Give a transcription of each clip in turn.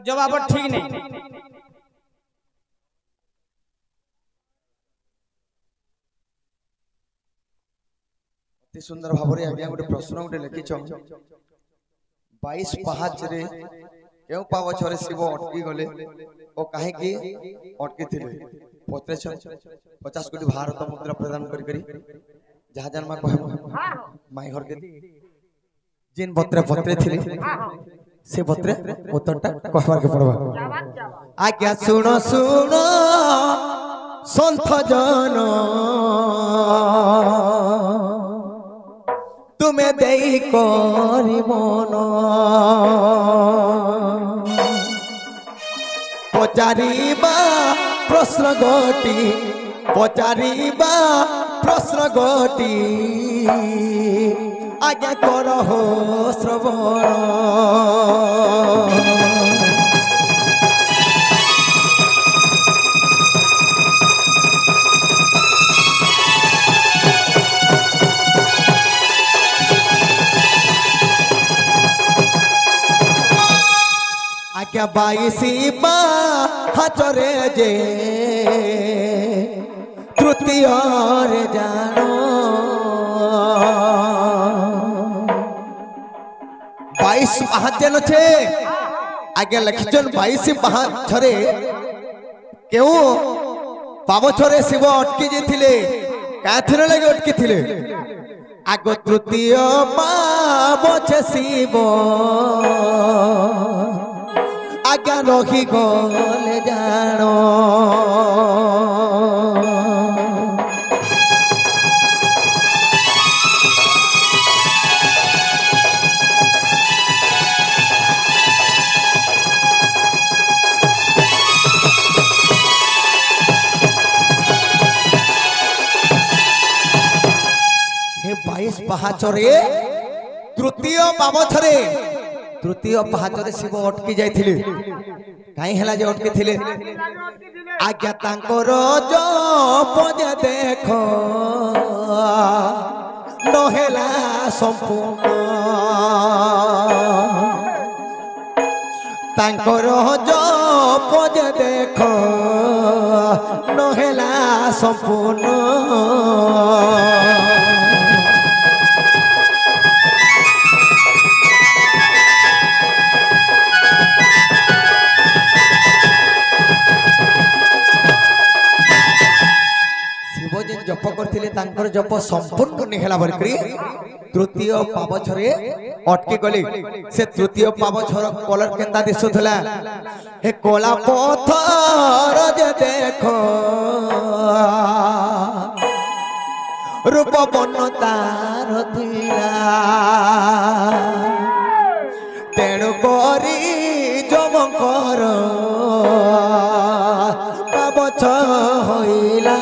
जवाब ठीक नहीं। अति सुंदर भाव आज्ञा गोटे प्रश्न गोटे लिखिछ 22 पाहाच रे केउ पावछरे शिव अटकी गले ओ काहे की अटकी थिले पत्रेछ 50 कोटी भारत मुद्रा प्रदान करी जहा जन्मा कहबो माई घर के जिन बत्रे पत्रे थिले से बत्रे उत्तरटा कहबार के पड़बा। आज्ञा सुनो सुनो संत जन तुम्हें देई करी मन पचारिबा प्रश्न गोटी पचारिबा प्रश्न गोटी आज्ञा करहो श्रवण। आज्ञा 22 हाचरे जे तृतीय रे जानो 22 महाजन छे आज्ञा लखिचन 22 महाछरे केउ पावछरे शिव अटकी जेथिले काथिरे लगे अटकी थिले आगो तृतीय पावछे शिव आज्ञा रखी गले जानो। हे 22 पहाचरे तृतीय पावछरे तृतीय पहाचरे शिव अटकी जाइथिले काई हला जे अटकी थिले आज्ञा तांकर जप जे देखो नहेला संपूर्ण तांकर जप जे देखो नहेला संपूर्ण। जप करथिले तांकर जप संपूर्ण निहला बरकरी तृतीय पावछरे अटकी गले से तृतीय पावछर कलर केंदा दिसुथला हे कोला पत्थर जे देखो रूप बन तार थिला तेणु करी जमकर पावछ होइला।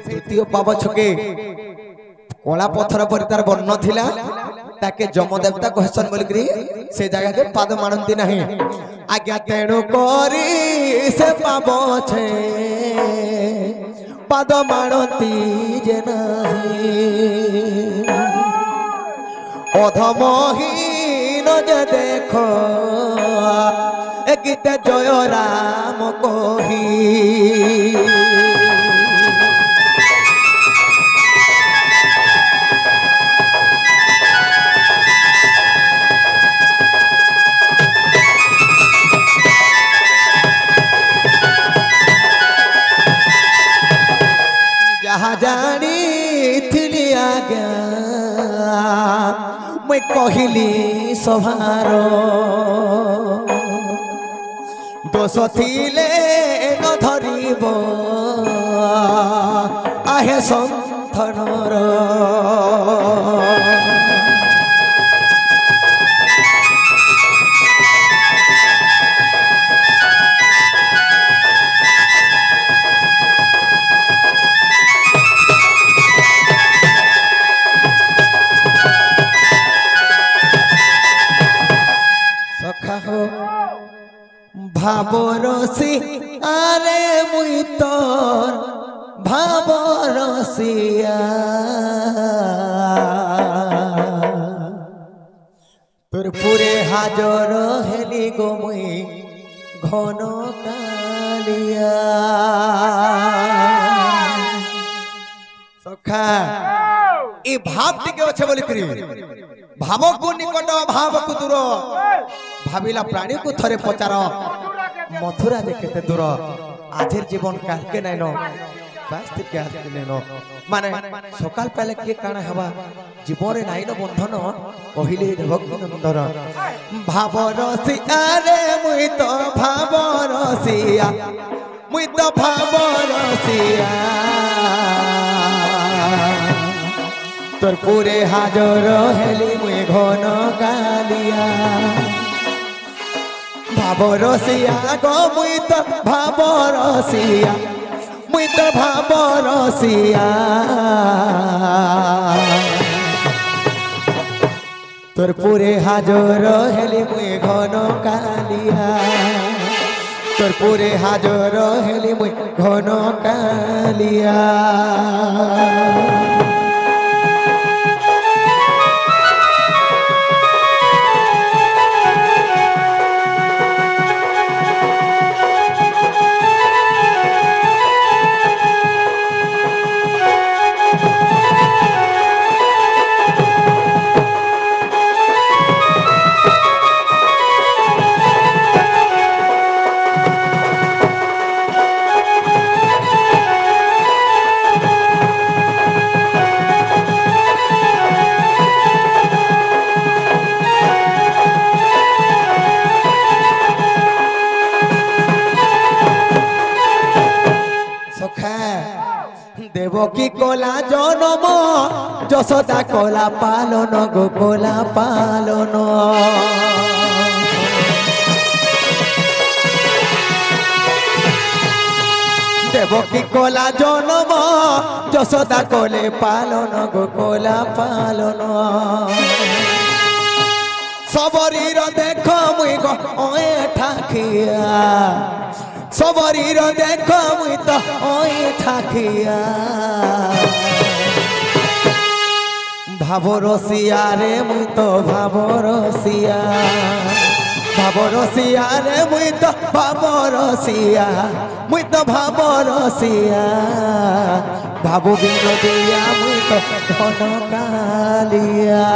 तृतीय पावछके कला पत्थर पर तार वर्ण थिला ताके जमदेवता कहसन बोलकरी से जगह के पाद मानंती नहीं आज्ञा तेणु करी से पावछे पाद मानंती जे नहीं अधमहीन जे देखो गीत जय राम कही जहा जानी थिली आज्ञा मैं कहली सभार दोष थिले न धरिब आहे संथनर भाव ভাবরসি আরে মুই তোর ভাবরসিয়া তোর পুরে হাজর হেলি গো মুই ঘন কালিয়া সখা এই ভাব টিকে আছে বলি করি ভাবকু নিকট ভাবকু দূর ভাবিলা প্রাণীকু থরে পচার মথুরা যে কেতে দূর আজের জীবন কালকে নাইন বাস্তিকে আজকে নাইন মানে সকাল পেলে কে কাଣା হবা জীবনে নাইন বন্ধন কহিলে দেবকী নন্দন ভাবরসিয়া রে মুই তো ভাবরসিয়া মুই তো ভাবরসিয়া তোর পুরে হাজর হেলি মুই ঘন কালিয়া ভাবরসিয়া গো মুই তো ভাবরসিয়া মুই তো ভাবরসিয়া তোর পুরে হাজর হেলি মুই ঘন কালিয়া তোর পুরে হাজর হেলি মুই ঘন কালিয়া দেবকী কলা জনম যশোদা কলা পালন গো কলা পালন দেবকী কলা জনম যশোদা কলে পালন গো কলা পালন সবরীর দেখ মুই গো ওয়ে ঠাকিয়া সবরীর দেখ মুই তো ওই ঠাকিয়া ভাবরসিয়া রে মুই তো ভাবরসিয়া ভাবরসিয়া রে মুই তো ভাবরসিয়া মুই তো ভাবরসিয়া ভাবু বিনোদিয়া মুই তো ঘন কালিয়া